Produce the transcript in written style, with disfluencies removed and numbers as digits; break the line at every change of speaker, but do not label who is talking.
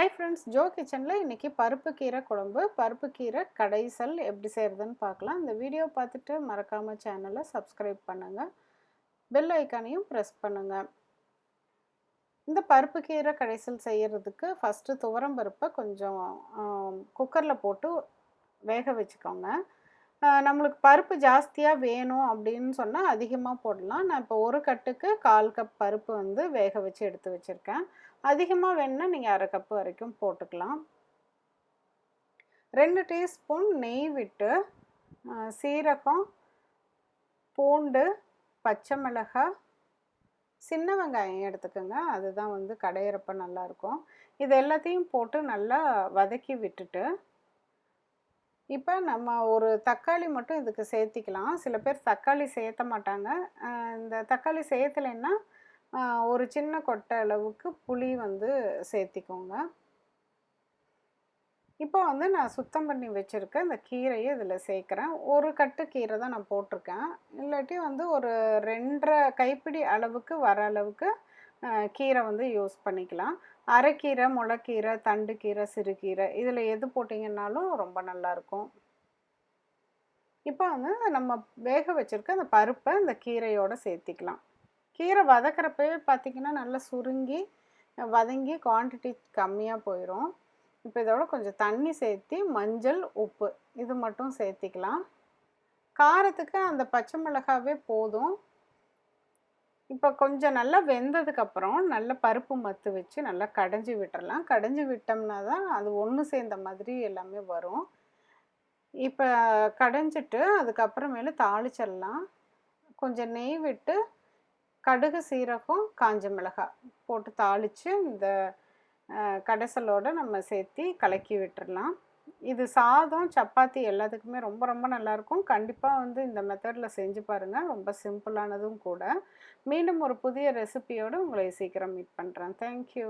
Hi friends, Joe கிச்சனில் இன்றைக்கி பருப்பு கீரை குழம்பு, பருப்பு கீரை கடைசல் எப்படி செய்கிறதுன்னு பார்க்கலாம். இந்த வீடியோ பார்த்துட்டு மறக்காமல் சேனலை சப்ஸ்கிரைப் பண்ணுங்கள், பெல் ஐக்கானையும் ப்ரெஸ் பண்ணுங்கள். இந்த பருப்பு கீரை கடைசல் செய்கிறதுக்கு ஃபஸ்ட்டு துவரம் பருப்பை கொஞ்சம் குக்கரில் போட்டு வேக வச்சுக்கோங்க. நம்மளுக்கு பருப்பு ஜாஸ்தியாக வேணும் அப்படின்னு சொன்னால் அதிகமாக போடலாம். நான் இப்போ ஒரு கட்டுக்கு 1/4 கப் பருப்பு வந்து வேக வச்சு எடுத்து வச்சுருக்கேன். அதிகமாக வேணும்னா நீங்கள் 1/2 கப்பு வரைக்கும் போட்டுக்கலாம். 2 டீஸ்பூன் நெய் விட்டு சீரகம், பூண்டு, பச்சை மிளகாய், சின்ன வெங்காயம் எடுத்துக்கோங்க. அதுதான் வந்து கடையிறப்ப நல்லாயிருக்கும். இது எல்லாத்தையும் போட்டு நல்லா வதக்கி விட்டுட்டு இப்போ நம்ம ஒரு தக்காளி மட்டும் இதுக்கு சேர்த்திக்கலாம். சில பேர் தக்காளி சேர்த்த மாட்டாங்க. இந்த தக்காளி சேர்த்தலைன்னா ஒரு சின்ன கொட்டை அளவுக்கு புளி வந்து சேர்த்திக்கோங்க. இப்போ வந்து நான் சுத்தம் பண்ணி வச்சுருக்க இந்த கீரையை இதில் சேர்க்குறேன். ஒரு கட்டு கீரை தான் நான் போட்டிருக்கேன். இல்லாட்டி வந்து ஒரு 2.5 கைப்பிடி அளவுக்கு வர அளவுக்கு கீரை வந்து யூஸ் பண்ணிக்கலாம். அரைக்கீரை, முளைக்கீரை, தண்டுக்கீரை, சிறுகீரை இதில் எது போட்டிங்கன்னாலும் ரொம்ப நல்லாயிருக்கும். இப்போ வந்து நம்ம வேக வச்சுருக்க அந்த பருப்பை இந்த கீரையோடு சேர்த்திக்கலாம். கீரை வதக்கிறப்பவே பார்த்திங்கன்னா நல்லா சுருங்கி வதங்கி குவான்டிட்டி கம்மியாக போயிடும். இப்போ இதோட கொஞ்சம் தண்ணி சேர்த்தி மஞ்சள், உப்பு இது மட்டும் சேர்த்திக்கலாம். காரத்துக்கு அந்த பச்சை மிளகாவே போதும். இப்போ கொஞ்சம் நல்லா வெந்ததுக்கப்புறம் நல்ல பருப்பு மத்து வச்சு நல்லா கடைஞ்சி விட்டுறலாம். கடைஞ்சி விட்டோம்னா தான் அது ஒன்று சேர்ந்த மாதிரி எல்லாமே வரும். இப்போ கடைஞ்சிட்டு அதுக்கப்புறமேலு தாளிச்சிடலாம். கொஞ்சம் நெய் விட்டு கடுகு, சீரகம், காஞ்ச மிளகாய் போட்டு தாளித்து இந்த கடைசலோடு நம்ம சேர்த்தி கலக்கி விட்டுறலாம். இது சாதம், சப்பாத்தி எல்லாத்துக்குமே ரொம்ப ரொம்ப நல்லாயிருக்கும். கண்டிப்பாக வந்து இந்த மெத்தடில் செஞ்சு பாருங்கள். ரொம்ப சிம்பிளானதும் கூட. மீண்டும் ஒரு புதிய ரெசிபியோடு உங்களை சீக்கிரம் மீட் பண்ணுறேன். தேங்க்யூ.